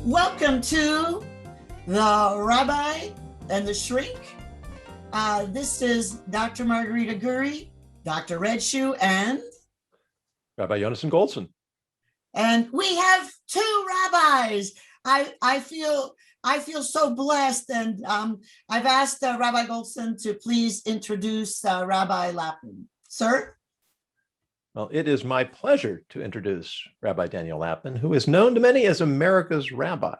Welcome to the Rabbi and the Shrink. This is Dr. Margarita Guri, Dr. Red Shoe, and Rabbi Yonason Goldson. And we have two rabbis. I feel so blessed, and I've asked Rabbi Goldson to please introduce Rabbi Lapin. Sir? Well, it is my pleasure to introduce Rabbi Daniel Lapin, who is known to many as America's rabbi.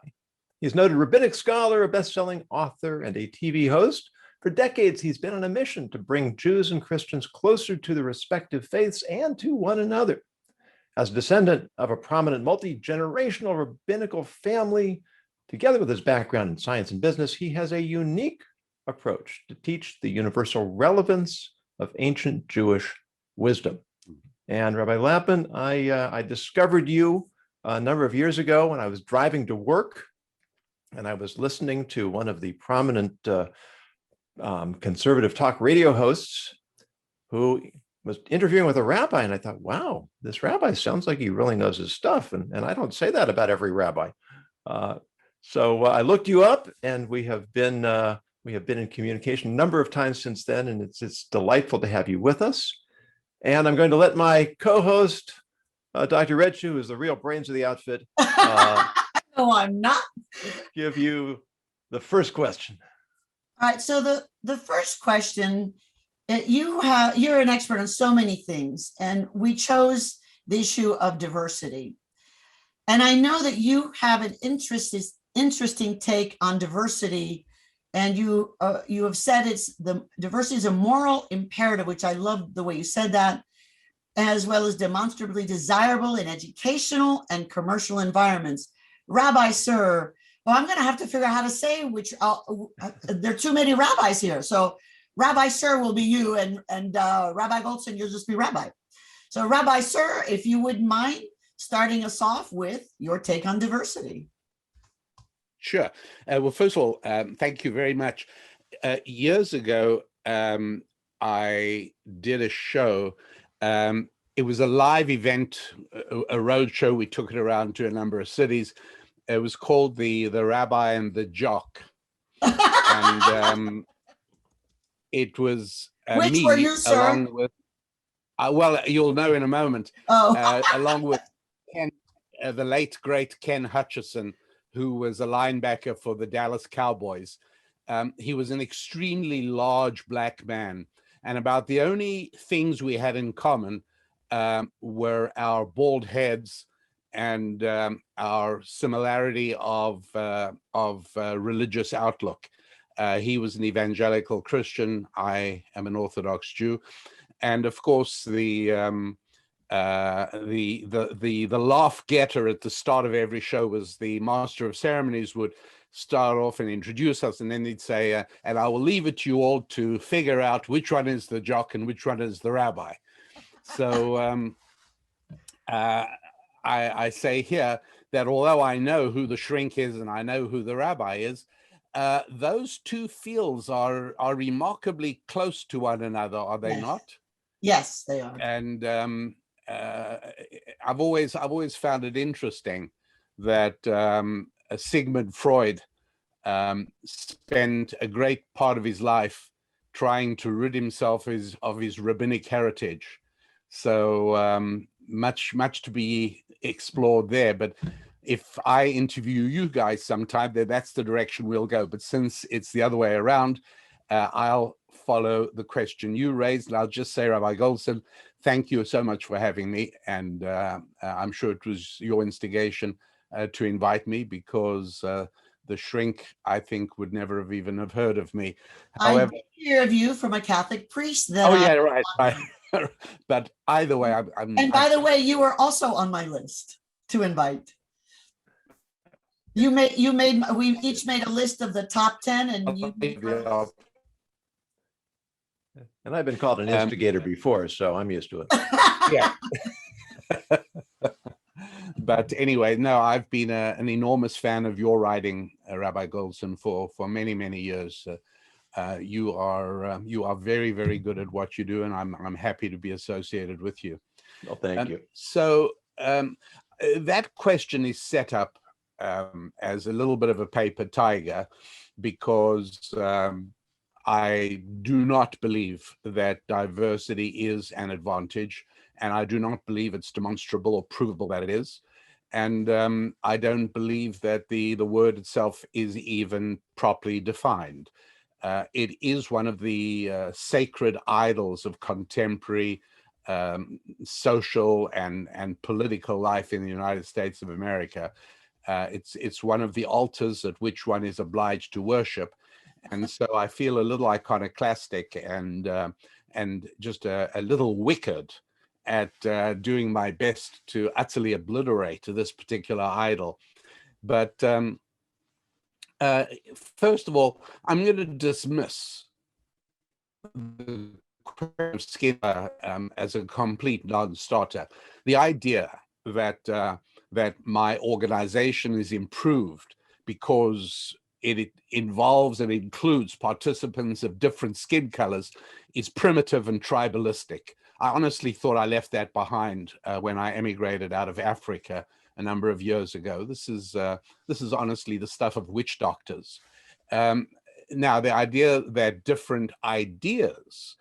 He's a noted rabbinic scholar, a best-selling author, and a TV host. For decades, he's been on a mission to bring Jews and Christians closer to their respective faiths and to one another. As a descendant of a prominent multi-generational rabbinical family, together with his background in science and business, he has a unique approach to teach the universal relevance of ancient Jewish wisdom. And Rabbi Lapin, I discovered you a number of years ago when I was driving to work, and I was listening to one of the prominent conservative talk radio hosts who was interviewing with a rabbi, and I thought, wow, this rabbi sounds like he really knows his stuff, and I don't say that about every rabbi. So I looked you up, and we have been in communication a number of times since then, and it's delightful to have you with us. And I'm going to let my co-host, Dr. Redshoe, who is the real brains of the outfit, No, I'm not. give you the first question. All right. So the first question, you're an expert on so many things, and we chose the issue of diversity. And I know that you have an interesting take on diversity. And you have said diversity is a moral imperative, which I love the way you said that, as well as demonstrably desirable in educational and commercial environments. Rabbi Sir, well, I'm going to have to figure out how to say which. There are too many rabbis here, so Rabbi Sir will be you, and Rabbi Goldson, you'll just be Rabbi. So Rabbi Sir, if you wouldn't mind starting us off with your take on diversity. Sure. Well, first of all, thank you very much. Years ago, I did a show. It was a live event, a road show. We took it around to a number of cities. It was called the Rabbi and the Jock. And it was Which me, were you, sir? along with, well, you'll know in a moment, along with Ken, the late, great Ken Hutchison, who was a linebacker for the Dallas Cowboys. He was an extremely large black man. And about the only things we had in common were our bald heads and our similarity of religious outlook. He was an evangelical Christian. I am an Orthodox Jew. And of course, the laugh getter at the start of every show was the master of ceremonies would start off and introduce us, and then he'd say, and I will leave it to you all to figure out which one is the jock and which one is the rabbi. So I say here that although I know who the shrink is and I know who the rabbi is, those two fields are remarkably close to one another, are they not? Yes, they are. And I've always found it interesting that Sigmund Freud spent a great part of his life trying to rid himself of his rabbinic heritage. So much to be explored there. But if I interview you guys sometime, then that's the direction we'll go. But since it's the other way around, I'll follow the question you raised. And I'll just say, Rabbi Goldson, thank you so much for having me. And I'm sure it was your instigation to invite me, because the shrink, I think, would never have even have heard of me. However, I did hear of you from a Catholic priest. That right. But either way, and by the way, you were also on my list to invite. We each made a list of the top 10, and you. And I've been called an instigator before, so I'm used to it. Yeah. But anyway, no, I've been an enormous fan of your writing, Rabbi Goldson, for many, many years. You are very, very good at what you do, and I'm happy to be associated with you. Well, thank you. So that question is set up as a little bit of a paper tiger, because I do not believe that diversity is an advantage, and I do not believe it's demonstrable or provable that it is. And I don't believe that the word itself is even properly defined. It is one of the sacred idols of contemporary social and political life in the United States of America. It's one of the altars at which one is obliged to worship. And so I feel a little iconoclastic and just a little wicked at doing my best to utterly obliterate this particular idol. But first of all, I'm going to dismiss the skin as a complete non-starter. The idea that that my organization is improved because it involves and includes participants of different skin colors is primitive and tribalistic. I honestly thought I left that behind when I emigrated out of Africa a number of years ago. This is honestly the stuff of witch doctors. Now, the idea that different ideas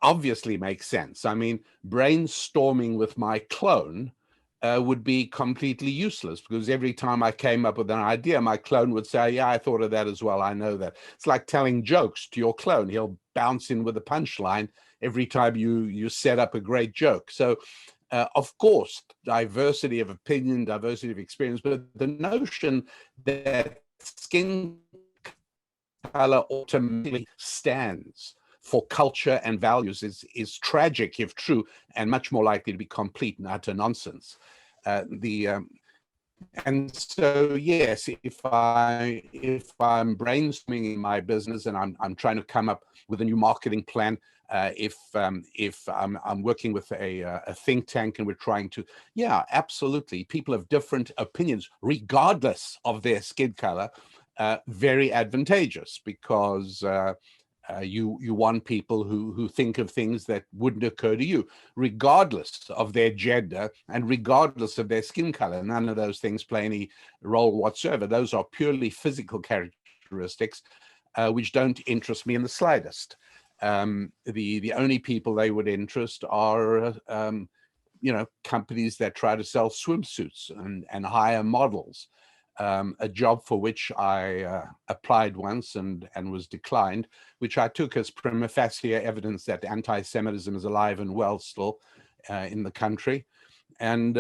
obviously makes sense. I mean, brainstorming with my clone would be completely useless, because every time I came up with an idea, my clone would say, yeah, I thought of that as well. I know that. It's like telling jokes to your clone. He'll bounce in with a punchline every time you set up a great joke. So, of course, diversity of opinion, diversity of experience, but the notion that skin color automatically stands for culture and values is tragic if true, and much more likely to be complete and utter nonsense. And so, yes, if I'm brainstorming in my business and I'm trying to come up with a new marketing plan, if I'm working with a think tank and we're trying to, yeah, absolutely, people have different opinions regardless of their skin color. Very advantageous, because you want people who think of things that wouldn't occur to you, regardless of their gender and regardless of their skin color. None of those things play any role whatsoever. Those are purely physical characteristics, which don't interest me in the slightest. The only people they would interest are companies that try to sell swimsuits and hire models. A job for which I applied once and was declined, which I took as prima facie evidence that anti-Semitism is alive and well still in the country, and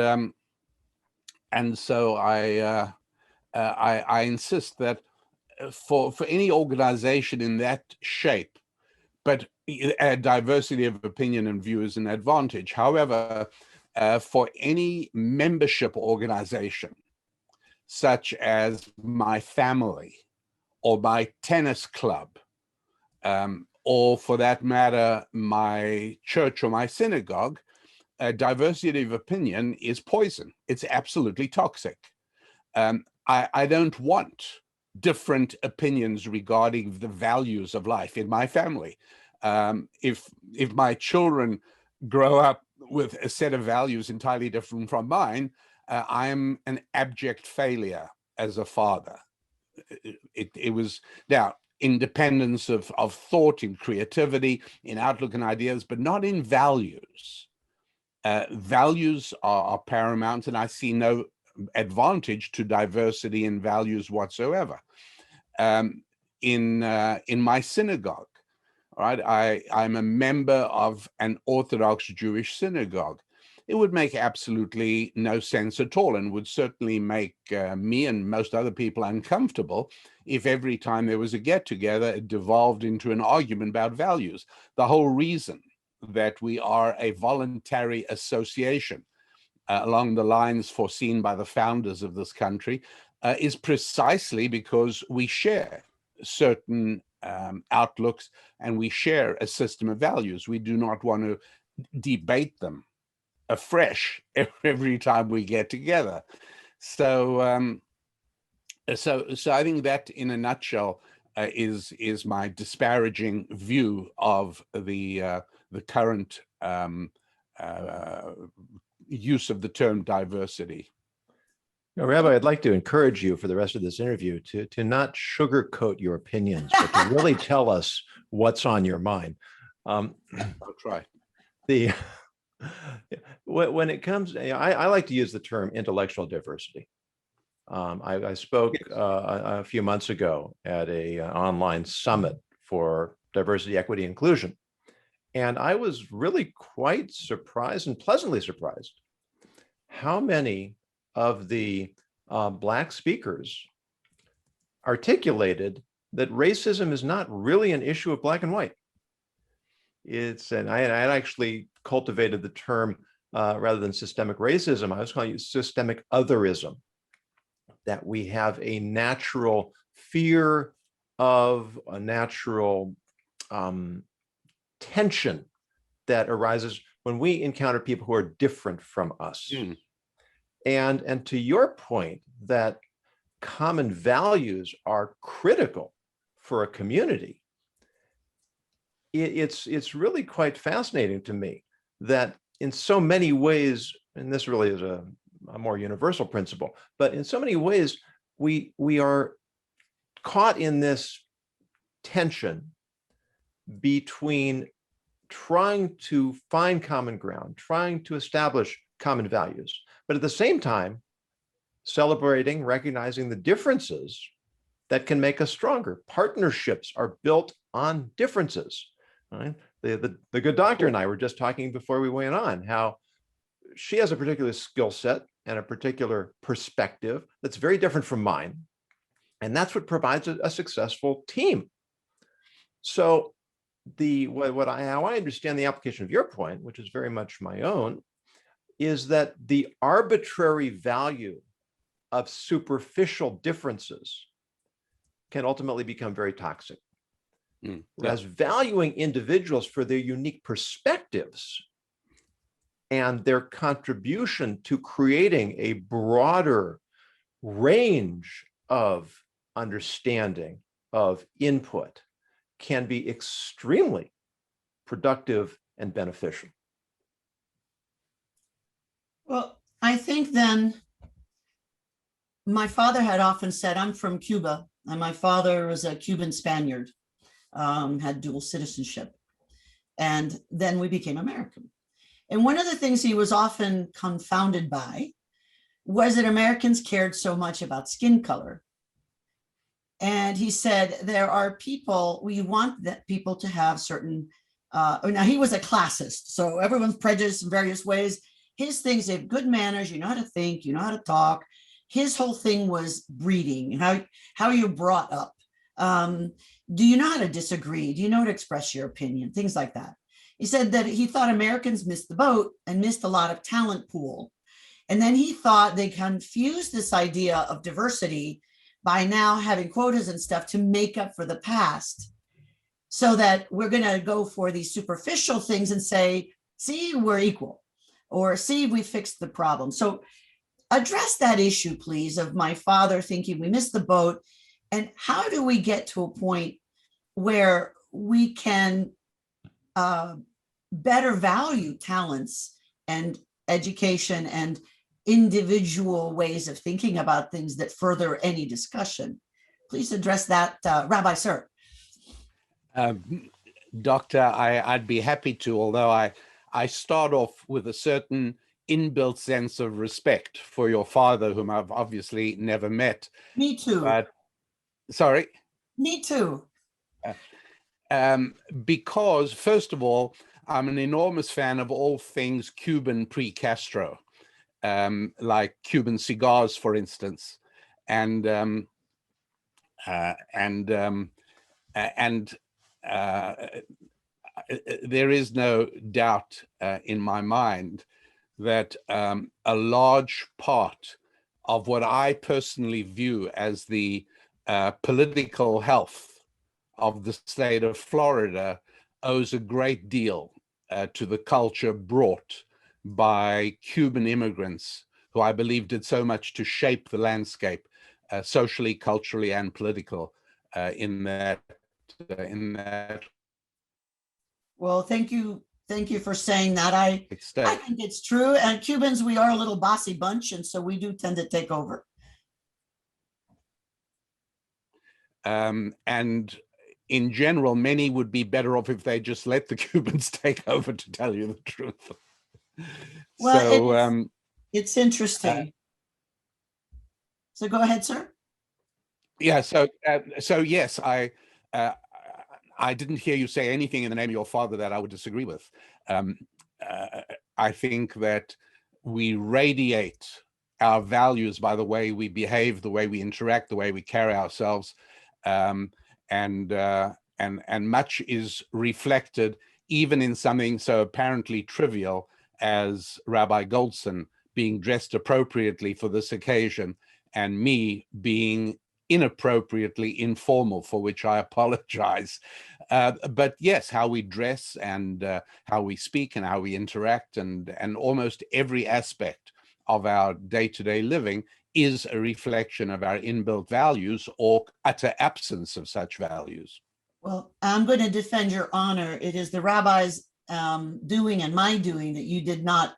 so I insist that for any organization in that shape, but a diversity of opinion and view is an advantage. However, for any membership organization, such as my family or my tennis club, or for that matter, my church or my synagogue, diversity of opinion is poison. It's absolutely toxic. I don't want different opinions regarding the values of life in my family. If my children grow up with a set of values entirely different from mine, I am an abject failure as a father. It was now independence of thought, in creativity, in outlook and ideas, but not in values. Values are paramount, and I see no advantage to diversity in values whatsoever. In my synagogue, right, I'm a member of an Orthodox Jewish synagogue. It would make absolutely no sense at all, and would certainly make me and most other people uncomfortable if every time there was a get-together, it devolved into an argument about values. The whole reason that we are a voluntary association along the lines foreseen by the founders of this country is precisely because we share certain outlooks and we share a system of values. We do not want to debate them afresh every time we get together. So I think that, in a nutshell, is my disparaging view of the current use of the term diversity. Now, Rabbi, I'd like to encourage you for the rest of this interview to not sugarcoat your opinions, but to really tell us what's on your mind. I'll try. When it comes, I like to use the term intellectual diversity. I spoke a few months ago at a online summit for diversity, equity, inclusion, and I was really quite surprised and pleasantly surprised how many of the Black speakers articulated that racism is not really an issue of black and white. And I actually cultivated the term rather than systemic racism, I was calling it systemic otherism, that we have a natural fear of a natural tension that arises when we encounter people who are different from us. Mm. And to your point that common values are critical for a community, it's really quite fascinating to me that in so many ways, and this really is a more universal principle, but in so many ways, we are caught in this tension between trying to find common ground, trying to establish common values, but at the same time, celebrating, recognizing the differences that can make us stronger. Partnerships are built on differences. Right? The good doctor and I were just talking before we went on how she has a particular skill set and a particular perspective that's very different from mine. And that's what provides a successful team. So how I understand the application of your point, which is very much my own, is that the arbitrary value of superficial differences can ultimately become very toxic. Whereas valuing individuals for their unique perspectives and their contribution to creating a broader range of understanding, of input, can be extremely productive and beneficial. Well, I think then my father had often said, I'm from Cuba, and my father was a Cuban Spaniard, had dual citizenship. And then we became American. And one of the things he was often confounded by was that Americans cared so much about skin color. And he said, there are people, we want that people to have certain, now he was a classist, so everyone's prejudiced in various ways. His things, they have good manners, you know how to think, you know how to talk. His whole thing was breeding, how you're brought up. Do you know how to disagree? Do you know how to express your opinion? Things like that. He said that he thought Americans missed the boat and missed a lot of talent pool. And then he thought they confused this idea of diversity by now having quotas and stuff to make up for the past, so that we're going to go for these superficial things and say, see, we're equal, or see, we fixed the problem. So address that issue, please, of my father thinking we missed the boat. And how do we get to a point where we can better value talents and education and individual ways of thinking about things that further any discussion? Please address that, Rabbi Sir. Doctor, I'd be happy to, although I start off with a certain inbuilt sense of respect for your father, whom I've obviously never met. Me too. But, sorry? Me too. Because, first of all, I'm an enormous fan of all things Cuban pre-Castro, like Cuban cigars, for instance, and there is no doubt in my mind that a large part of what I personally view as the political health of the state of Florida owes a great deal to the culture brought by Cuban immigrants, who I believe did so much to shape the landscape socially, culturally, and political in that. Well, thank you Thank you for saying that. I think it's true. And Cubans, we are a little bossy bunch, and so we do tend to take over. And in general, many would be better off if they just let the Cubans take over, to tell you the truth. Well, so, it's interesting. So go ahead, sir. Yeah. So yes, I didn't hear you say anything in the name of your father that I would disagree with. I think that we radiate our values by the way we behave, the way we interact, the way we carry ourselves, and much is reflected even in something so apparently trivial as Rabbi Goldson being dressed appropriately for this occasion, and me being inappropriately informal, for which I apologize. But yes, how we dress and how we speak and how we interact and almost every aspect of our day-to-day living is a reflection of our inbuilt values or utter absence of such values. Well, I'm going to defend your honor. It is the rabbi's doing and my doing that you did not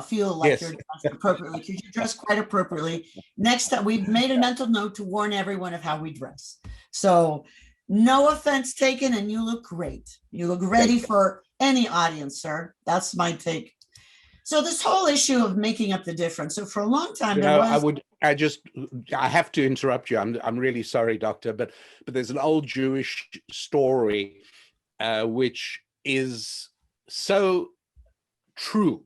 feel like you're dressed appropriately, because you dress quite appropriately. Next time, we've made a mental note to warn everyone of how we dress. So no offense taken, and you look great. You look ready for any audience, sir. That's my take. So this whole issue of making up the difference. So for a long time, I have to interrupt you. I'm really sorry, Doctor, but there's an old Jewish story which is so true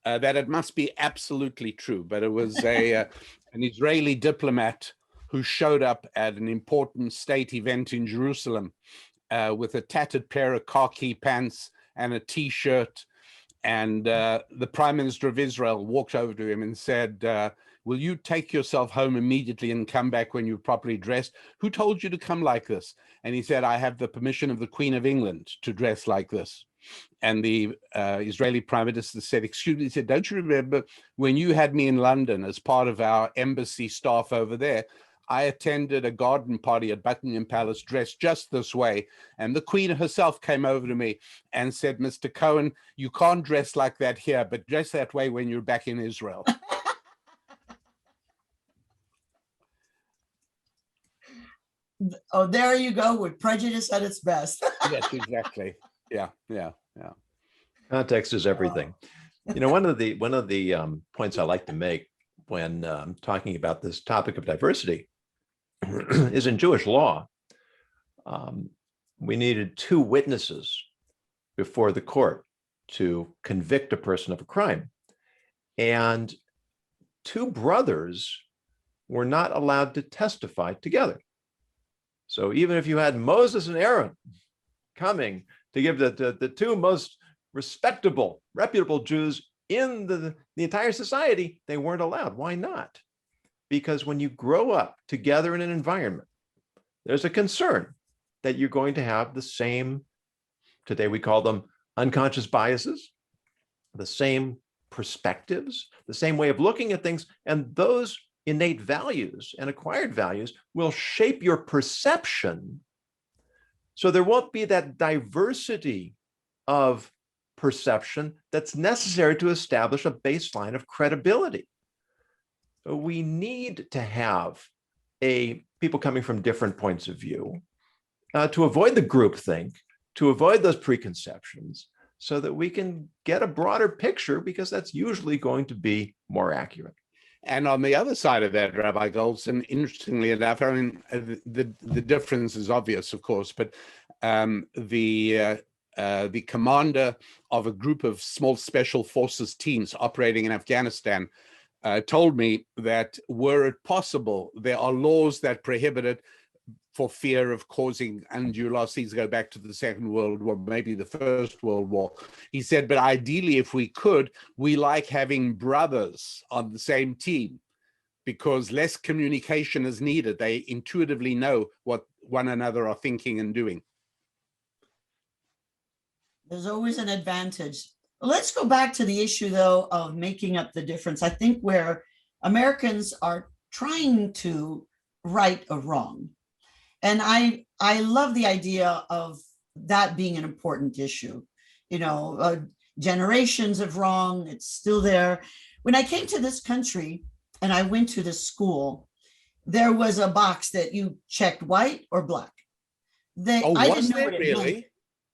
that it must be absolutely true. But it was an Israeli diplomat who showed up at an important state event in Jerusalem with a tattered pair of khaki pants and a T-shirt. And the Prime Minister of Israel walked over to him and said, will you take yourself home immediately and come back when you're properly dressed? Who told you to come like this? And he said, I have the permission of the Queen of England to dress like this. And the Israeli Prime Minister said, excuse me, he said, don't you remember when you had me in London as part of our embassy staff over there? I attended a garden party at Buckingham Palace dressed just this way. And the Queen herself came over to me and said, Mr. Cohen, you can't dress like that here, but dress that way when you're back in Israel. Oh, there you go, with prejudice at its best. Yes, exactly. Yeah. Context is everything. You know, one of the points I like to make when talking about this topic of diversity is in Jewish law. We needed 2 witnesses before the court to convict a person of a crime. And 2 brothers were not allowed to testify together. So even if you had Moses and Aaron coming to give the 2 most respectable, reputable Jews in the entire society, they weren't allowed. Why not? Because when you grow up together in an environment, there's a concern that you're going to have the same, today we call them unconscious biases, the same perspectives, the same way of looking at things, and those innate values and acquired values will shape your perception. So there won't be that diversity of perception that's necessary to establish a baseline of credibility. So we need to have people coming from different points of view to avoid the groupthink, to avoid those preconceptions, so that we can get a broader picture, because that's usually going to be more accurate. And on the other side of that, Rabbi Goldson, interestingly enough, I mean, the difference is obvious, of course, but the commander of a group of small special forces teams operating in Afghanistan told me that were it possible, there are laws that prohibit it for fear of causing undue loss. These go back to the Second World War, maybe the First World War. He said, but ideally, if we could, we like having brothers on the same team, because less communication is needed. They intuitively know what one another are thinking and doing. There's always an advantage. Let's go back to the issue, though, of making up the difference. I think where Americans are trying to right a wrong. And I love the idea of that being an important issue. generations of wrong. It's still there. When I came to this country and I went to this school, there was a box that you checked white or black. I didn't know what it meant.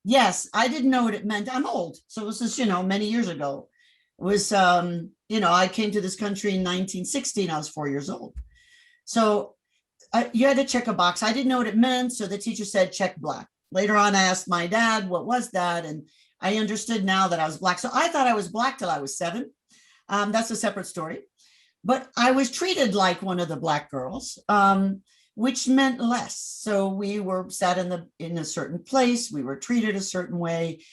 Yes, I didn't know what it meant. I'm old. So it was just, many years ago. It was, I came to this country in 1960 and I was 4 years old. So you had to check a box. I didn't know what it meant. So the teacher said, check black. Later on, I asked my dad, what was that? And I understood now that I was black. So I thought I was black till I was 7. That's a separate story. But I was treated like one of the black girls, which meant less. So we were sat in a certain place. We were treated a certain way.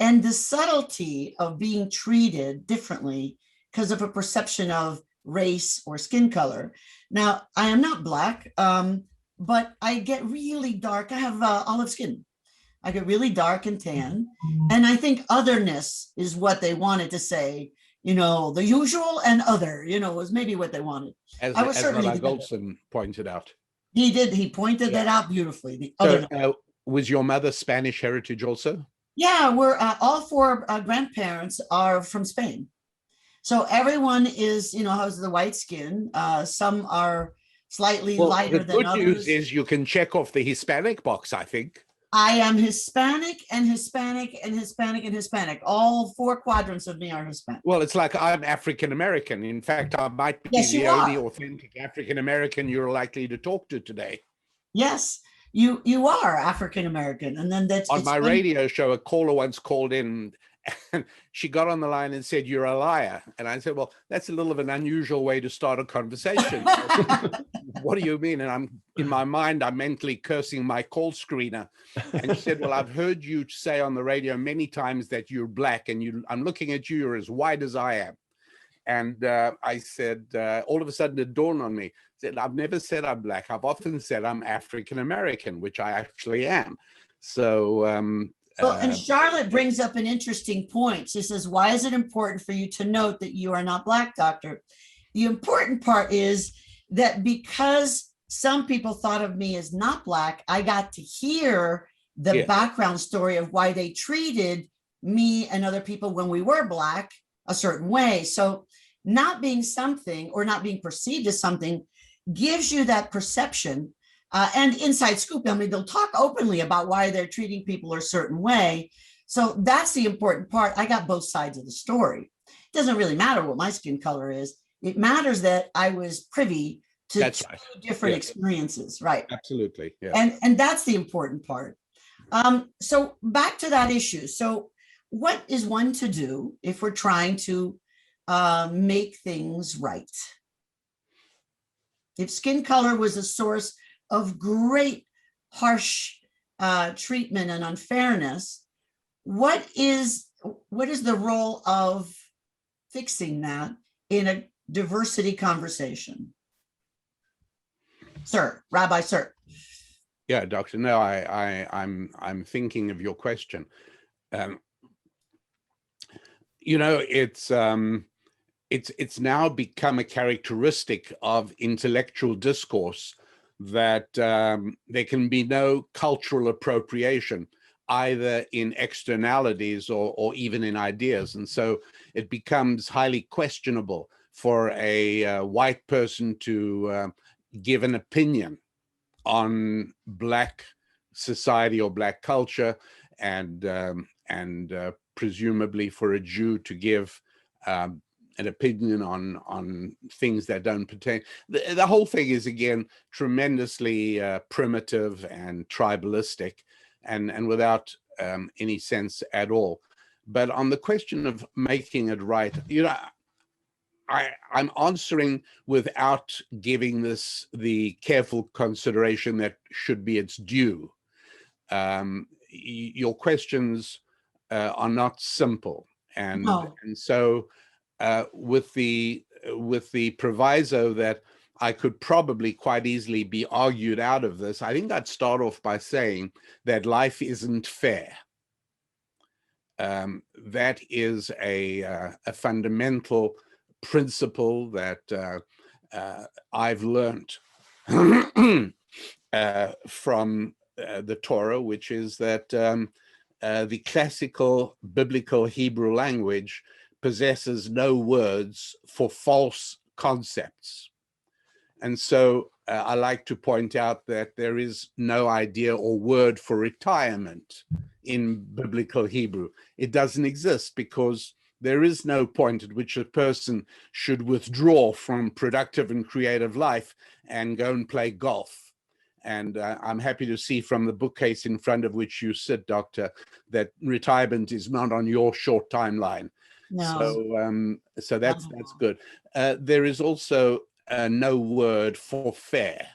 And the subtlety of being treated differently because of a perception of race or skin color. Now, I am not black, but I get really dark. I have olive skin. I get really dark and tan. And I think otherness is what they wanted to say. The usual and other, was maybe what they wanted. As Rabbi Goldson pointed out. He did. He pointed that out beautifully. Was your mother Spanish heritage also? Yeah, we're all 4 grandparents are from Spain. So everyone is, has the white skin. Some are slightly lighter than others. The good news is you can check off the Hispanic box, I think. I am Hispanic and Hispanic and Hispanic and Hispanic. All 4 quadrants of me are Hispanic. Well, it's like I'm African American. In fact, I might be the only authentic African American you're likely to talk to today. Yes, you are African American. And then on my radio show, a caller once called in and she got on the line and said, "You're a liar." And I said, "Well, that's a little of an unusual way to start a conversation." What do you mean? And I'm in my mind, I'm mentally cursing my call screener. And she said, "Well, I've heard you say on the radio many times that you're black, and I'm looking at you, you're as white as I am." And I said, all of a sudden it dawned on me. I said, "I've never said I'm black. I've often said I'm African American, which I actually am." So and Charlotte brings up an interesting point. She says, "Why is it important for you to note that you are not black, doctor?" The important part is that because some people thought of me as not black, I got to hear the background story of why they treated me and other people when we were black a certain way. So not being something or not being perceived as something gives you that perception. And inside scoop, I mean, they'll talk openly about why they're treating people a certain way. So that's the important part. I got both sides of the story. It doesn't really matter what my skin color is. It matters that I was privy to 2 different experiences, right? Absolutely. Yeah. And that's the important part. So back to that issue. So what is one to do if we're trying to make things right? If skin color was a source of great harsh treatment and unfairness, what is the role of fixing that in a diversity conversation? Sir, Rabbi, sir. Yeah, Doctor. No, I'm thinking of your question. It's now become a characteristic of intellectual discourse that there can be no cultural appropriation, either in externalities or even in ideas. And so it becomes highly questionable for a white person to give an opinion on Black society or Black culture, and presumably for a Jew to give an opinion on things that don't pertain. The whole thing is, again, tremendously primitive and tribalistic, and without any sense at all. But on the question of making it right, I'm answering without giving this the careful consideration that should be its due. Your questions are not simple, and so with the proviso that I could probably quite easily be argued out of this, I think I'd start off by saying that life isn't fair. That is a fundamental principle that I've learned from the Torah, which is that the classical biblical Hebrew language possesses no words for false concepts. And so I like to point out that there is no idea or word for retirement in biblical Hebrew. It doesn't exist because there is no point at which a person should withdraw from productive and creative life and go and play golf. And I'm happy to see from the bookcase in front of which you sit, Doctor, that retirement is not on your short timeline. No. So that's good. There is also no word for fair,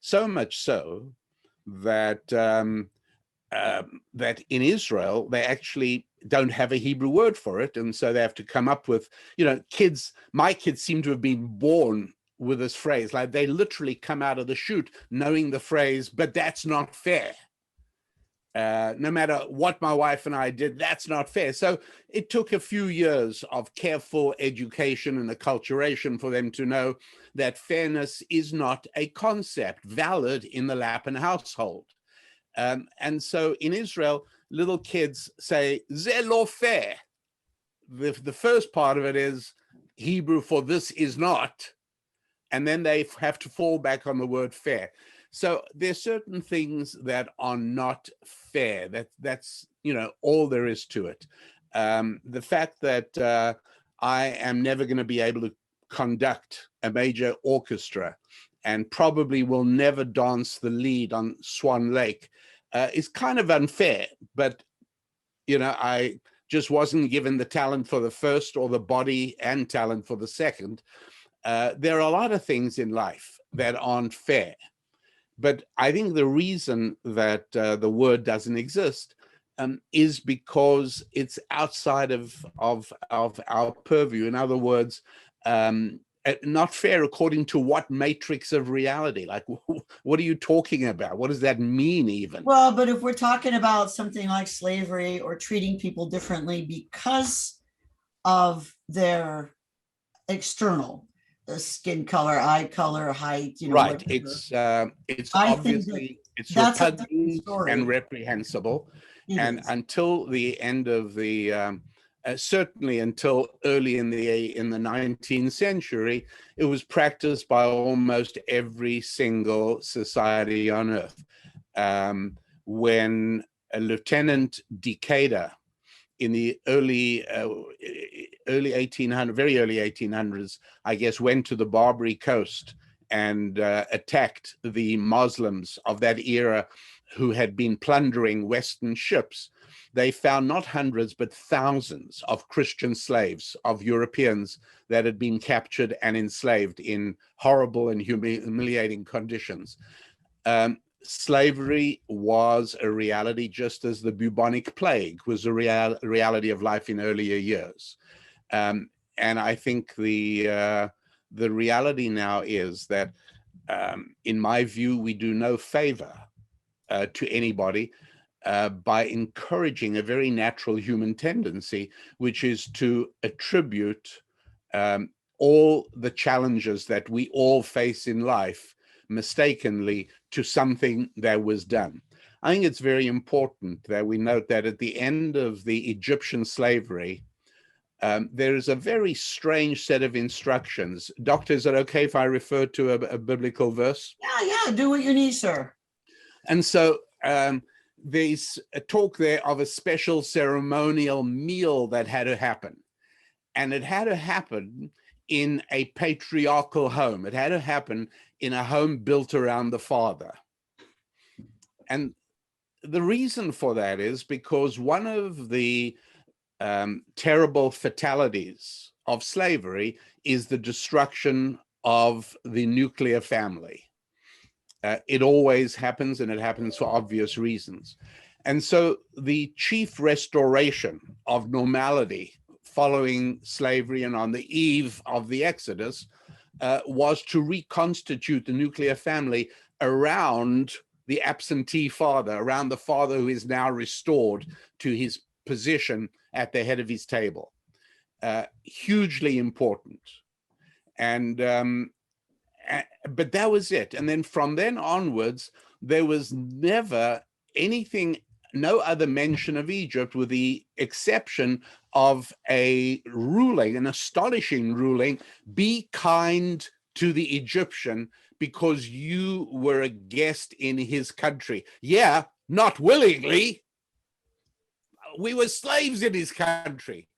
so much so that that in Israel they actually don't have a Hebrew word for it, and so they have to come up with, my kids seem to have been born with this phrase, like they literally come out of the chute knowing the phrase, but that's not fair. No matter what my wife and I did, that's not fair. So it took a few years of careful education and acculturation for them to know that fairness is not a concept valid in the Lapin household. And so in Israel, little kids say, "Ze lo fair." The first part of it is Hebrew for "this is not," and then they have to fall back on the word fair. So there's certain things that are not fair. That's all there is to it. The fact that I am never going to be able to conduct a major orchestra and probably will never dance the lead on Swan Lake is kind of unfair. But I just wasn't given the talent for the first, or the body and talent for the second. There are a lot of things in life that aren't fair. But I think the reason that the word doesn't exist is because it's outside of our purview. In other words, not fair according to what matrix of reality? Like, what are you talking about? What does that mean even? Well, but if we're talking about something like slavery or treating people differently because of their external, the skin color, eye color, height, right. Whatever. It's obviously it's repugnant and reprehensible. And until the end of the certainly until early in the 19th century, it was practiced by almost every single society on earth. When a Lieutenant Decatur in the early 1800s, very early 1800s, I guess, went to the Barbary Coast and attacked the Muslims of that era who had been plundering Western ships, they found not hundreds, but thousands of Christian slaves, of Europeans that had been captured and enslaved in horrible and humiliating conditions. Slavery was a reality, just as the bubonic plague was a reality of life in earlier years. And I think the reality now is that, in my view, we do no favor to anybody by encouraging a very natural human tendency, which is to attribute all the challenges that we all face in life mistakenly to something that was done. I think it's very important that we note that at the end of the Egyptian slavery, there is a very strange set of instructions. Doctor, is it okay if I refer to a biblical verse? Yeah, do what you need, sir. And so there's a talk there of a special ceremonial meal that had to happen. And it had to happen in a patriarchal home. It had to happen in a home built around the father. And the reason for that is because one of the terrible fatalities of slavery is the destruction of the nuclear family. It always happens, and it happens for obvious reasons. And so the chief restoration of normality following slavery and on the eve of the Exodus was to reconstitute the nuclear family around the absentee father, around the father who is now restored to his position at the head of his table. Hugely important. And but that was it. And then from then onwards, there was never anything no other mention of Egypt, with the exception of a ruling, an astonishing ruling: be kind to the Egyptian because you were a guest in his country. Yeah, not willingly. We were slaves in his country.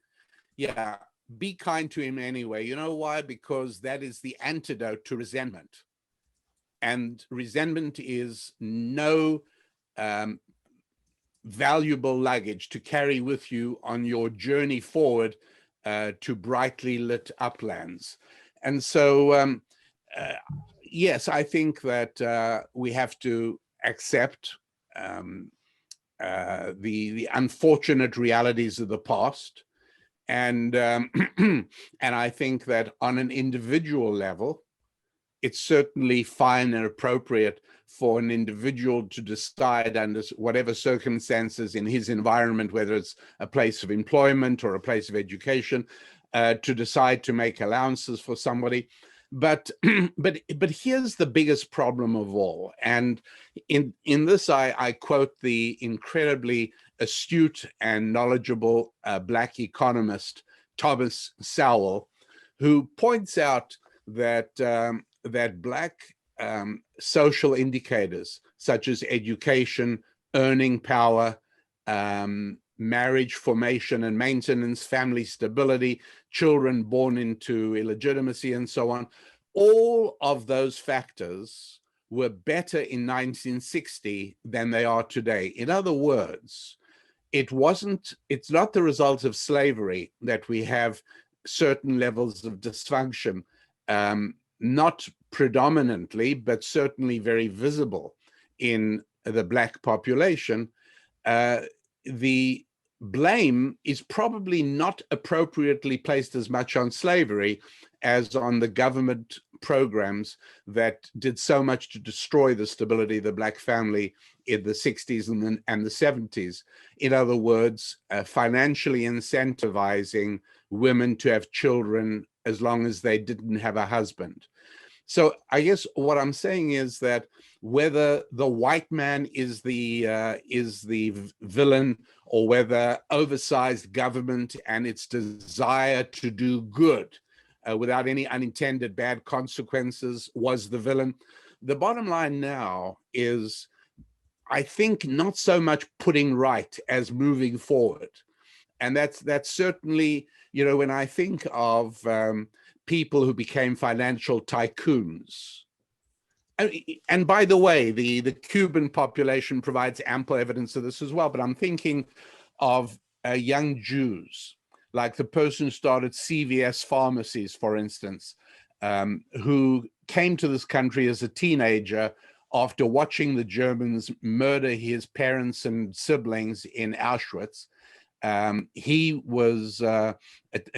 Yeah, be kind to him anyway. You know why? Because that is the antidote to resentment. And resentment is no valuable luggage to carry with you on your journey forward to brightly lit uplands. And so, yes, I think that we have to accept the unfortunate realities of the past. And and I think that on an individual level, it's certainly fine and appropriate for an individual to decide under whatever circumstances in his environment, whether it's a place of employment or a place of education, to decide to make allowances for somebody. But but here's the biggest problem of all. And in this, I quote the incredibly astute and knowledgeable Black economist Thomas Sowell, who points out that that Black social indicators such as education, earning power, marriage formation and maintenance, family stability, children born into illegitimacy, and so on, all of those factors were better in 1960 than they are today. In other words, it's not the result of slavery that we have certain levels of dysfunction, not predominantly, but certainly very visible in the Black population. The blame is probably not appropriately placed as much on slavery as on the government programs that did so much to destroy the stability of the Black family in the 60s and the 70s. In other words, financially incentivizing women to have children as long as they didn't have a husband. So I guess what I'm saying is that whether the white man is the villain, or whether oversized government and its desire to do good without any unintended bad consequences was the villain, the bottom line now is, I think, not so much putting right as moving forward. And that's certainly, when I think of people who became financial tycoons. And by the way, the Cuban population provides ample evidence of this as well. But I'm thinking of young Jews, like the person who started CVS pharmacies, for instance, who came to this country as a teenager after watching the Germans murder his parents and siblings in Auschwitz. He was a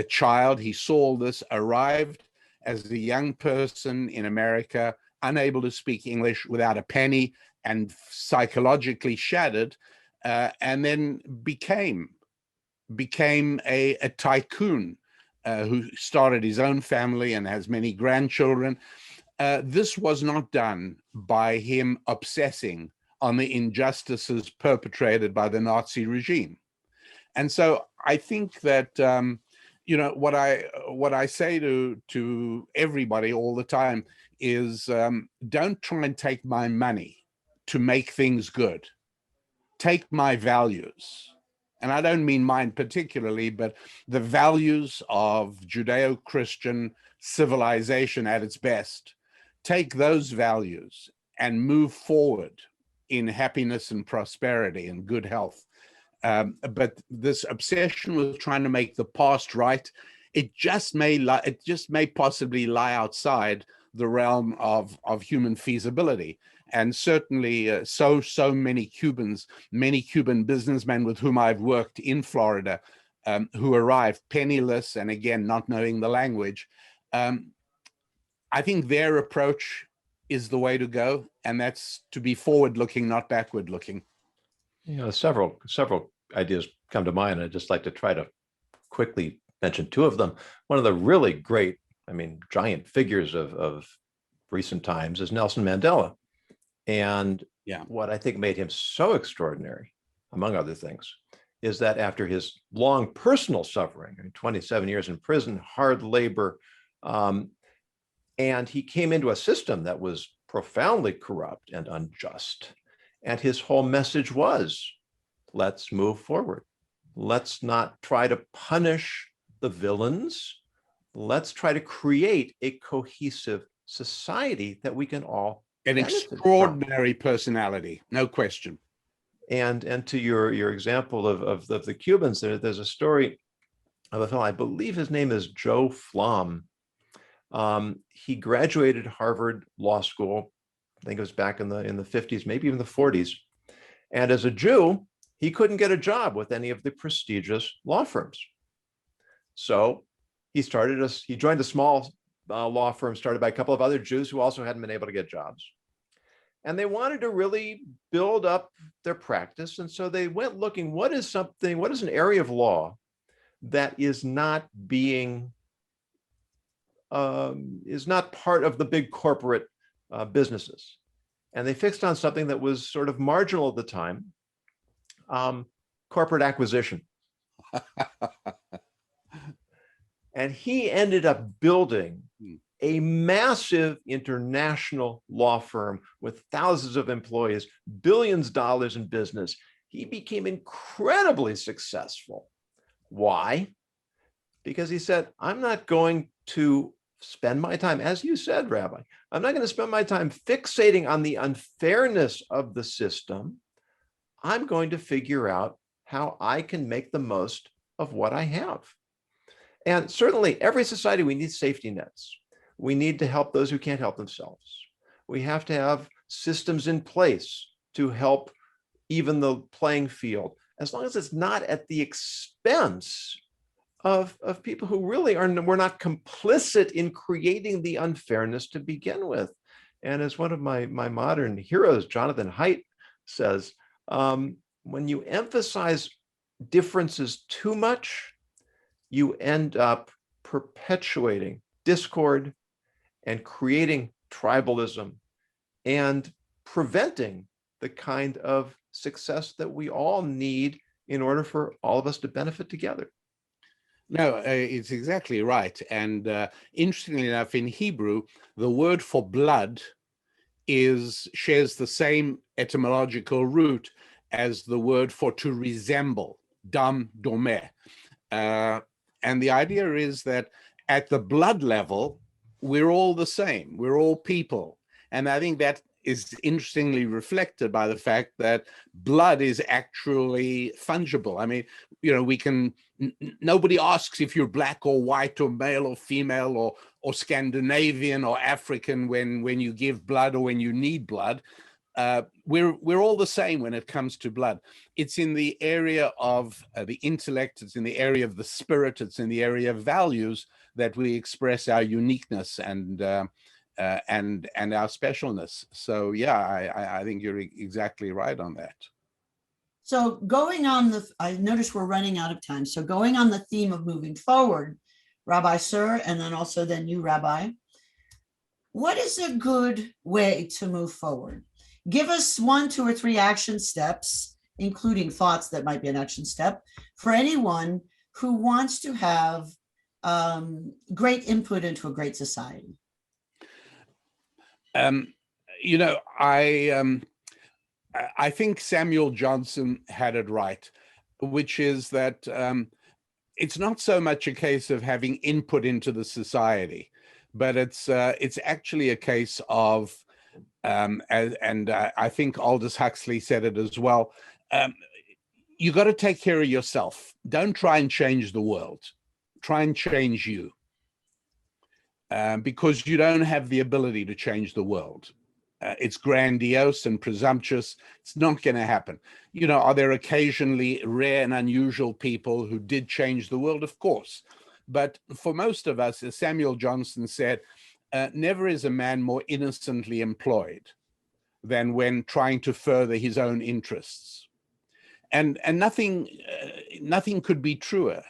child. He saw this, arrived as a young person in America, unable to speak English, without a penny, and psychologically shattered, and then became a tycoon who started his own family and has many grandchildren. This was not done by him obsessing on the injustices perpetrated by the Nazi regime. And so I think that, what I say to everybody all the time is, don't try and take my money to make things good. Take my values. And I don't mean mine particularly, but the values of Judeo-Christian civilization at its best. Take those values and move forward in happiness and prosperity and good health. But this obsession with trying to make the past right, it just may possibly lie outside the realm of human feasibility. And certainly so many Cuban businessmen with whom I've worked in Florida, who arrived penniless and again not knowing the language, I think their approach is the way to go, and that's to be forward-looking, not backward-looking. Several ideas come to mind. I'd just like to try to quickly mention two of them. One of the really great, giant figures of recent times is Nelson Mandela. And what I think made him so extraordinary among other things, is that after his long personal suffering, 27 years in prison, hard labor, and he came into a system that was profoundly corrupt and unjust. And his whole message was, let's move forward. Let's not try to punish the villains. Let's try to create a cohesive society that we can all an extraordinary personality, no question. And to your example of the Cubans, there's a story of a fellow, I believe his name is Joe Flom. He graduated Harvard Law School, I think it was back in the 50s, maybe even the 40s. And as a Jew, he couldn't get a job with any of the prestigious law firms. So he joined a small law firm started by a couple of other Jews who also hadn't been able to get jobs. And they wanted to really build up their practice. And so they went looking, what is an area of law that is not part of the big corporate businesses. And they fixed on something that was sort of marginal at the time, corporate acquisition. And he ended up building a massive international law firm with thousands of employees, billions of dollars in business. He became incredibly successful. Why? Because he said, I'm not going to spend my time, as you said, Rabbi, I'm not going to spend my time fixating on the unfairness of the system. I'm going to figure out how I can make the most of what I have. And certainly every society, we need safety nets. We need to help those who can't help themselves. We have to have systems in place to help even the playing field, as long as it's not at the expense of people who really were not complicit in creating the unfairness to begin with. And as one of my modern heroes, Jonathan Haidt, says, when you emphasize differences too much, you end up perpetuating discord and creating tribalism and preventing the kind of success that we all need in order for all of us to benefit together. No, it's exactly right. And interestingly enough, in Hebrew, the word for blood shares the same etymological root as the word for to resemble, dam domeh. And the idea is that at the blood level, we're all the same. We're all people. And I think that is interestingly reflected by the fact that blood is actually fungible. I mean, nobody asks if you're black or white or male or female or Scandinavian or African when you give blood or when you need blood. We're all the same when it comes to blood. It's in the area of the intellect, it's in the area of the spirit, it's in the area of values that we express our uniqueness and our specialness. So yeah, I think you're exactly right on that. So going on I notice we're running out of time. So going on the theme of moving forward, Rabbi Sir, and then you, Rabbi, what is a good way to move forward? Give us 1, 2, or 3 action steps, including thoughts that might be an action step, for anyone who wants to have great input into a great society. I think Samuel Johnson had it right, which is that it's not so much a case of having input into the society, but it's actually a case of, I think Aldous Huxley said it as well, you got to take care of yourself. Don't try and change the world. Try and change you. Because you don't have the ability to change the world. It's grandiose and presumptuous. It's not going to happen. Are there occasionally rare and unusual people who did change the world? Of course. But for most of us, as Samuel Johnson said, never is a man more innocently employed than when trying to further his own interests. And nothing could be truer,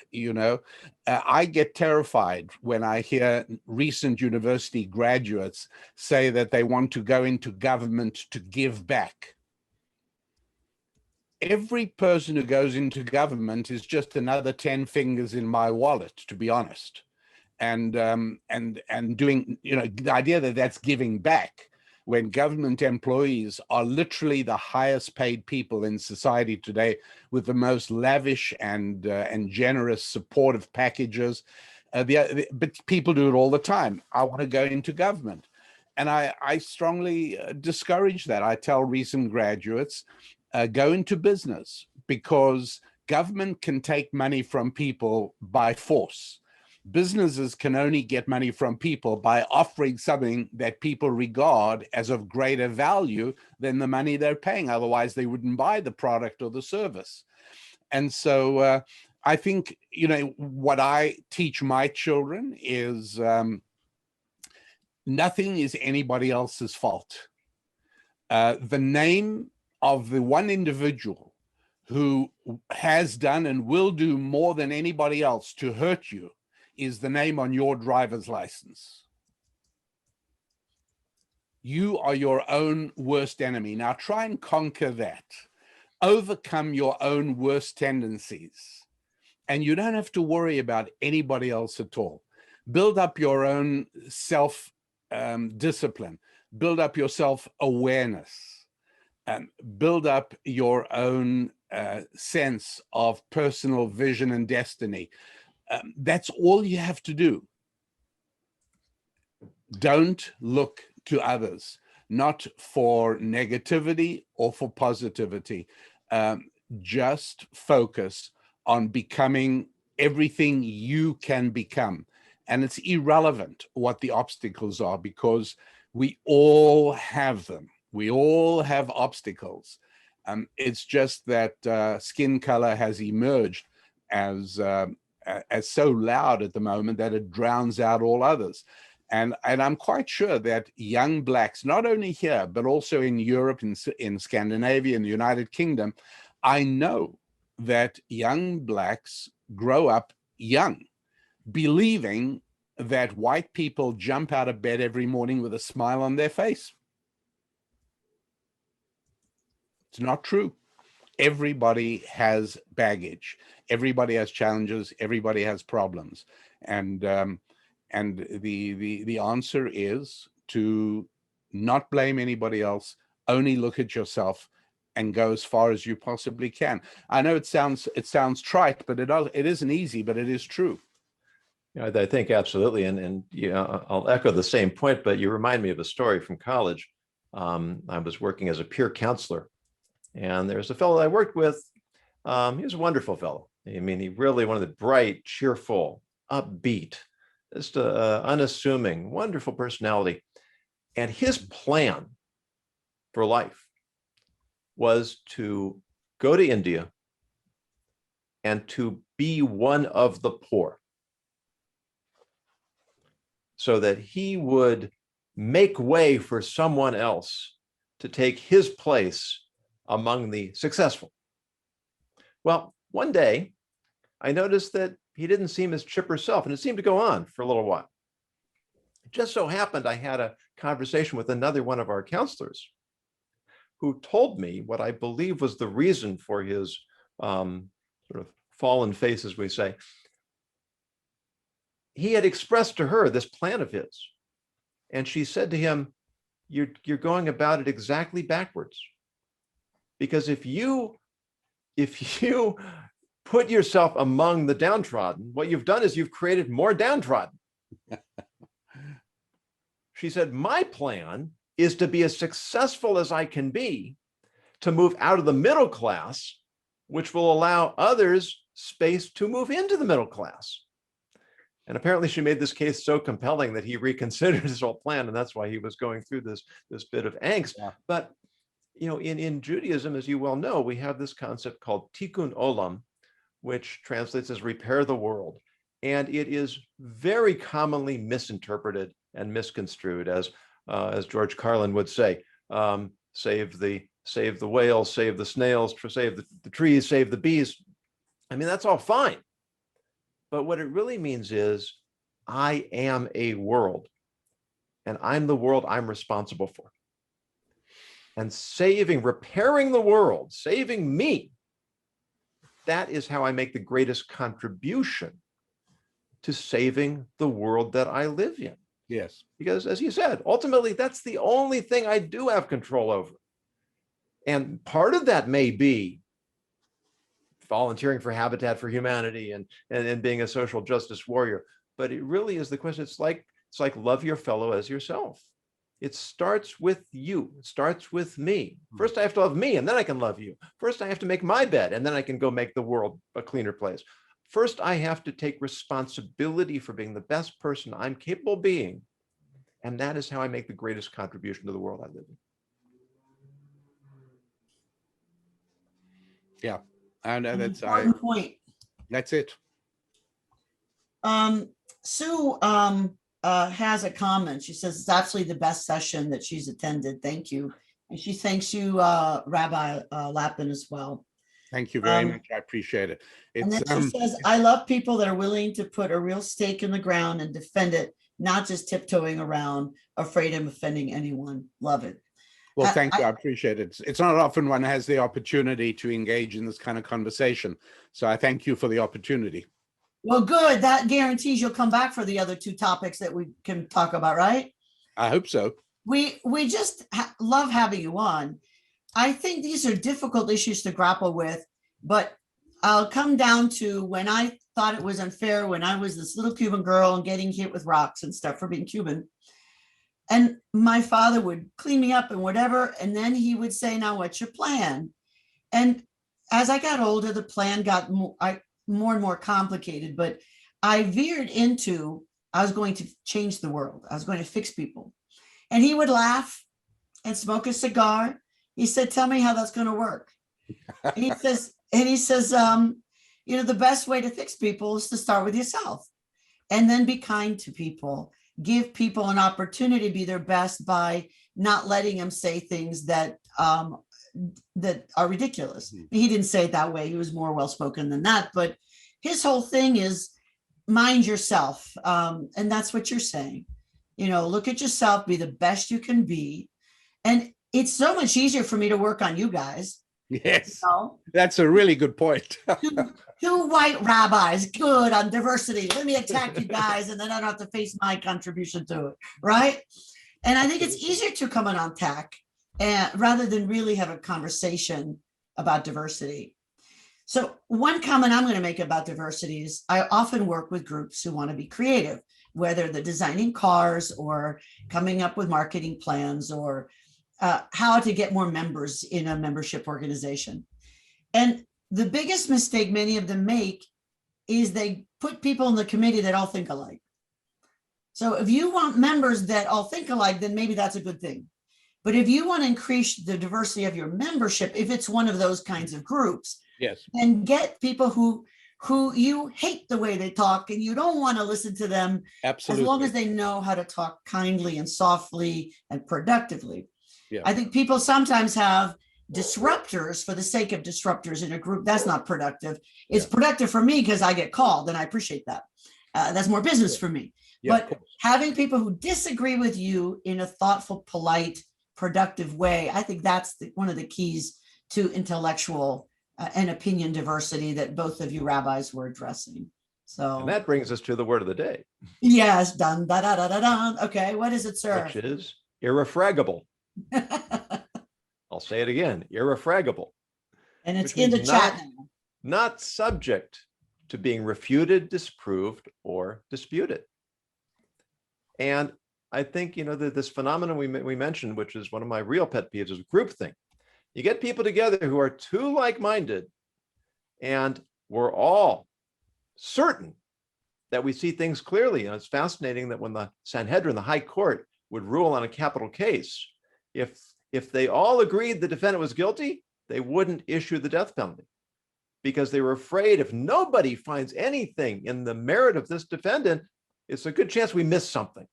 I get terrified when I hear recent university graduates say that they want to go into government to give back. every person who goes into government is just another 10 fingers in my wallet, to be honest. And doing, the idea that that's giving back, when government employees are literally the highest paid people in society today, with the most lavish and generous supportive packages. But people do it all the time. I want to go into government. And I strongly discourage that. I tell recent graduates, go into business, because government can take money from people by force. Businesses can only get money from people by offering something that people regard as of greater value than the money they're paying. Otherwise, they wouldn't buy the product or the service. And so I think, what I teach my children is nothing is anybody else's fault. The name of the one individual who has done and will do more than anybody else to hurt you is the name on your driver's license. You are your own worst enemy. Now try and conquer that. Overcome your own worst tendencies. And you don't have to worry about anybody else at all. Build up your own self-discipline. Build up your self-awareness. Build up your own sense of personal vision and destiny. That's all you have to do. Don't look to others, not for negativity or for positivity. Just focus on becoming everything you can become. And it's irrelevant what the obstacles are, because we all have them. We all have obstacles. It's just that skin color has emerged as so loud at the moment that it drowns out all others. And I'm quite sure that young blacks, not only here, but also in Europe, in Scandinavia, in the United Kingdom, I know that young blacks grow up young, believing that white people jump out of bed every morning with a smile on their face. It's not true. Everybody has baggage. Everybody has challenges. Everybody has problems. And the answer is to not blame anybody else, only look at yourself and go as far as you possibly can. I know it sounds trite, but it isn't easy, but it is true. I think absolutely. And I'll echo the same point, but you remind me of a story from college. I was working as a peer counselor, and there's a fellow I worked with. He was a wonderful fellow. I mean, he really one of the bright, cheerful, upbeat, just unassuming, wonderful personality. And his plan for life was to go to India and to be one of the poor, so that he would make way for someone else to take his place among the successful. Well, one day I noticed that he didn't seem his chipper self, and it seemed to go on for a little while. It just so happened I had a conversation with another one of our counselors who told me what I believe was the reason for his sort of fallen face, as we say. He had expressed to her this plan of his, and she said to him, you're going about it exactly backwards. Because if you put yourself among the downtrodden, what you've done is you've created more downtrodden. She said, my plan is to be as successful as I can be, to move out of the middle class, which will allow others space to move into the middle class. And apparently she made this case so compelling that he reconsidered his whole plan, and that's why he was going through this bit of angst. Yeah. But in Judaism, as you well know, we have this concept called tikkun olam, which translates as repair the world. And it is very commonly misinterpreted and misconstrued, as George Carlin would say, save the whales, save the snails, save the trees, save the bees. I mean, that's all fine. But what it really means is, I am a world, and I'm the world I'm responsible for. and saving, repairing the world, saving me, that is how I make the greatest contribution to saving the world that I live in. Yes. Because as you said, ultimately, that's the only thing I do have control over. And part of that may be volunteering for Habitat for Humanity and being a social justice warrior. But it really is the question. It's like love your fellow as yourself. It starts with you. It starts with me. First, I have to love me, and then I can love you. First, I have to make my bed, and then I can go make the world a cleaner place. First, I have to take responsibility for being the best person I'm capable of being. And that is how I make the greatest contribution to the world I live in. Yeah. And that's important point. That's it. Sue has a comment. She says it's absolutely the best session that she's attended. Thank you. And she thanks you, Rabbi Lapin, as well. Thank you very much. I appreciate it. And then she says, I love people that are willing to put a real stake in the ground and defend it, not just tiptoeing around, afraid of offending anyone. Love it. Well, thank you. I appreciate it. It's not often one has the opportunity to engage in this kind of conversation. So I thank you for the opportunity. Well, good. That guarantees you'll come back for the other two topics that we can talk about, right? I hope so. We just love having you on. I think these are difficult issues to grapple with, but I'll come down to when I thought it was unfair when I was this little Cuban girl and getting hit with rocks and stuff for being Cuban. And my father would clean me up and whatever. And then he would say, now what's your plan? And as I got older, the plan got more and more complicated, but I veered into, I was going to change the world. I was going to fix people. And he would laugh and smoke a cigar. He said, tell me how that's going to work. And he says, you know, the best way to fix people is to start with yourself and then be kind to people. Give people an opportunity to be their best by not letting them say things that that are ridiculous. He didn't say it that way. He was more well-spoken than that. But his whole thing is mind yourself. And that's what you're saying. You know, look at yourself, be the best you can be. And it's so much easier for me to work on you guys. Yes, You know? That's a really good point. Two white rabbis, good on diversity. Let me attack you guys, and then I don't have to face my contribution to it, right? And I think it's easier to come on attack rather than really have a conversation about diversity. So one comment I'm going to make about diversity is I often work with groups who want to be creative, whether they're designing cars or coming up with marketing plans or how to get more members in a membership organization. And the biggest mistake many of them make is they put people in the committee that all think alike. So if you want members that all think alike, then maybe that's a good thing. But if you want to increase the diversity of your membership, if it's one of those kinds of groups, yes, then get people who you hate the way they talk and you don't want to listen to them. absolutely. As long as they know how to talk kindly and softly and productively. Yeah. I think people sometimes have disruptors for the sake of disruptors in a group. That's not productive. It's productive for me because I get called and I appreciate that. That's more business for me. Yeah, but having people who disagree with you in a thoughtful, polite, productive way, I think that's one of the keys to intellectual and opinion diversity that both of you rabbis were addressing. So and that brings us to the word of the day. Yes, dun da da da da dun. Okay, what is it, sir? Which is irrefragable. I'll say it again, irrefragable. And it's in the chat now. Not subject to being refuted, disproved, or disputed. And I think, you know, that this phenomenon we mentioned, which is one of my real pet peeves, is groupthink. You get people together who are too like-minded, and we're all certain that we see things clearly. And it's fascinating that when the Sanhedrin, the High Court, would rule on a capital case, if they all agreed the defendant was guilty, they wouldn't issue the death penalty because they were afraid if nobody finds anything in the merit of this defendant, it's a good chance we miss something.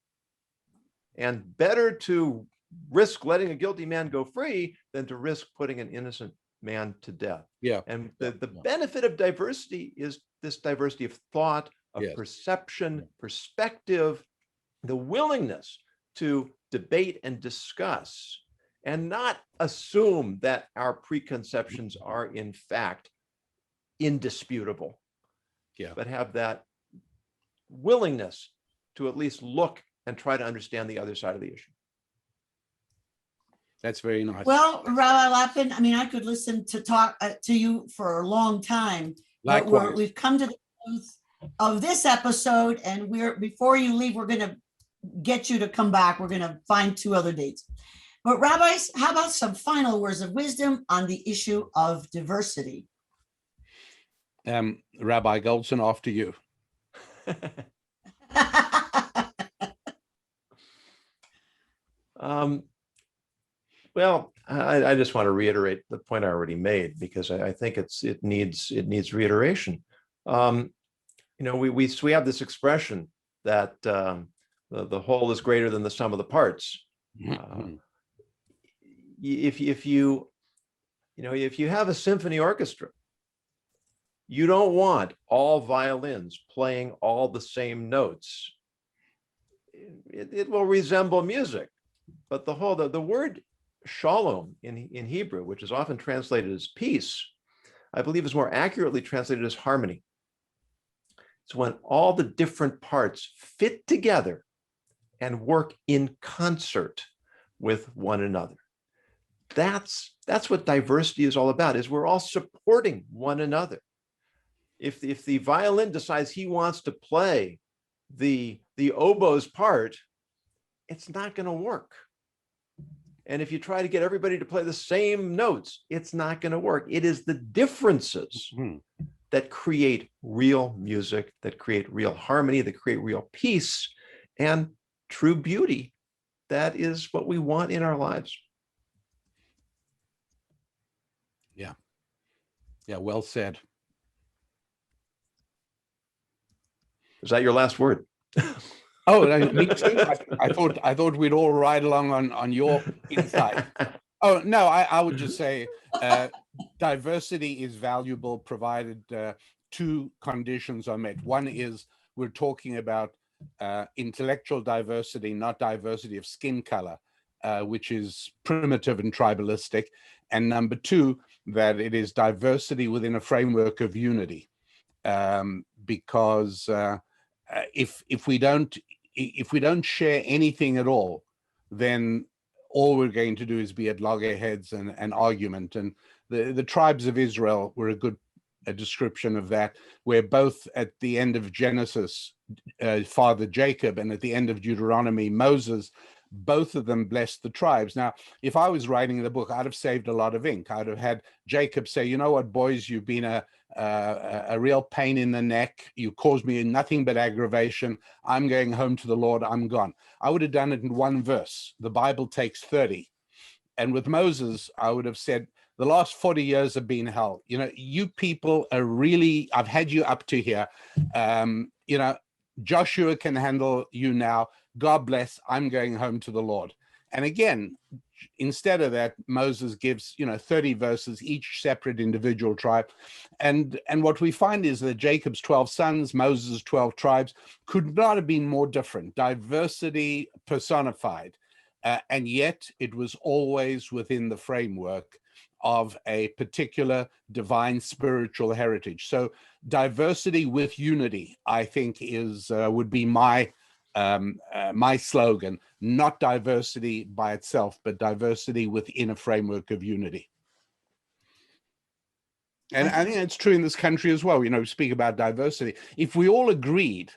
And better to risk letting a guilty man go free than to risk putting an innocent man to death. Yeah. And the benefit of diversity is this diversity of thought, of perception, perspective, the willingness to debate and discuss. and not assume that our preconceptions are in fact indisputable, but have that willingness to at least look and try to understand the other side of the issue. That's very nice. Well, Rabbi Lapin, I mean, I could listen to talk to you for a long time, but we've come to the close of this episode, and before you leave, we're going to get you to come back. We're going to find 2 other dates. But rabbis, how about some final words of wisdom on the issue of diversity? Rabbi Goldson, after you. Well, I just want to reiterate the point I already made, because I think it needs reiteration. We have this expression that the whole is greater than the sum of the parts. If you have a symphony orchestra, you don't want all violins playing all the same notes. It will resemble music, but the word shalom in Hebrew, which is often translated as peace, I believe is more accurately translated as harmony. It's when all the different parts fit together and work in concert with one another. That's what diversity is all about, is we're all supporting one another. If the violin decides he wants to play the oboe's part, it's not going to work. And if you try to get everybody to play the same notes, it's not going to work. It is the differences that create real music, that create real harmony, that create real peace and true beauty. That is what we want in our lives. Yeah, well said. Is that your last word? Oh, me too. I thought we'd all ride along on your insight. Oh no, I would just say diversity is valuable provided 2 conditions are met. One is we're talking about intellectual diversity, not diversity of skin color, which is primitive and tribalistic. And number 2, that it is diversity within a framework of unity, because if we don't share anything at all, then all we're going to do is be at loggerheads and argument. And the tribes of Israel were a description of that, where both at the end of Genesis, Father Jacob, and at the end of Deuteronomy, Moses, both of them blessed the tribes. Now, if I was writing the book, I'd have saved a lot of ink. I'd have had Jacob say, you know what, boys, you've been a real pain in the neck. You caused me nothing but aggravation. I'm going home to the Lord. I'm gone. I would have done it in 1 verse. The Bible takes 30. And with Moses, I would have said, the last 40 years have been hell. You people are really, I've had you up to here. Joshua can handle you now. God bless, I'm going home to the Lord. And again, instead of that, Moses gives, 30 verses, each separate individual tribe. And what we find is that Jacob's 12 sons, Moses' 12 tribes could not have been more different, diversity personified. And yet it was always within the framework of a particular divine spiritual heritage. So diversity with unity, I think, would be my slogan, not diversity by itself, but diversity within a framework of unity. And I think it's true in this country as well. We speak about diversity. If we all agreed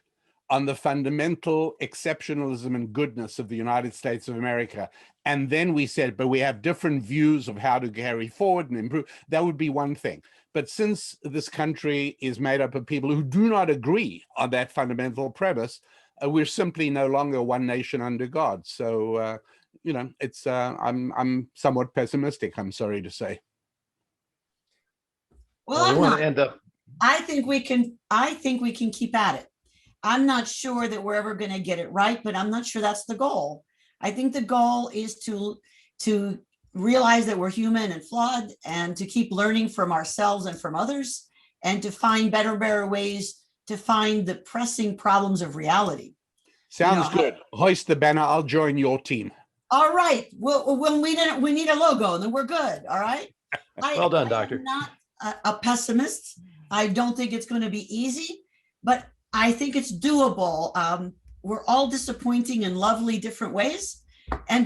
on the fundamental exceptionalism and goodness of the United States of America, and then we said, but we have different views of how to carry forward and improve, that would be one thing. But since this country is made up of people who do not agree on that fundamental premise, we're simply no longer one nation under God. So, it's I'm somewhat pessimistic, I'm sorry to say. Well, I'm not. I think we can keep at it. I'm not sure that we're ever going to get it right, but I'm not sure that's the goal. I think the goal is to realize that we're human and flawed, and to keep learning from ourselves and from others, and to find better ways to find the pressing problems of reality. Sounds good. Hoist the banner. I'll join your team. All right. Well, we need a logo, and then we're good. All right. Well done, Doctor. I'm not a pessimist. I don't think it's going to be easy, but I think it's doable. We're all disappointing in lovely different ways,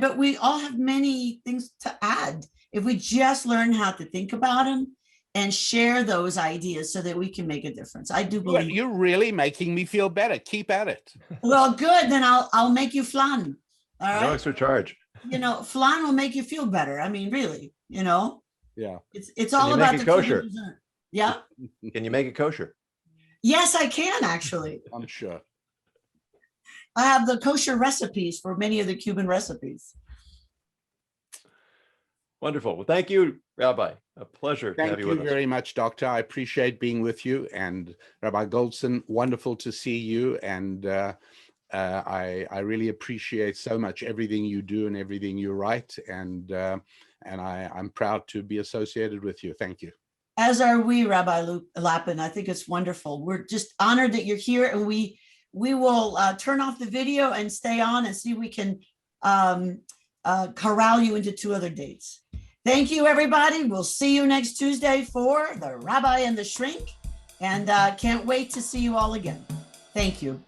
but we all have many things to add if we just learn how to think about them and share those ideas so that we can make a difference. I do believe. You're really making me feel better. Keep at it. Well, good. Then I'll make you flan. All right. No extra charge. Flan will make you feel better. I mean, really, Yeah. It's all about the kosher. dessert. Yeah. Can you make it kosher? Yes, I can actually. I'm sure. I have the kosher recipes for many of the Cuban recipes. Wonderful. Well, thank you, Rabbi. A pleasure to have you with us. Thank you very much, Doctor. I appreciate being with you. And Rabbi Goldson, wonderful to see you. And I really appreciate so much everything you do and everything you write. And I'm proud to be associated with you. Thank you. As are we, Rabbi Lapin. I think it's wonderful. We're just honored that you're here, and we will turn off the video and stay on and see if we can corral you into 2 other dates. Thank you, everybody. We'll see you next Tuesday for the Rabbi and the Shrink, and can't wait to see you all again. Thank you.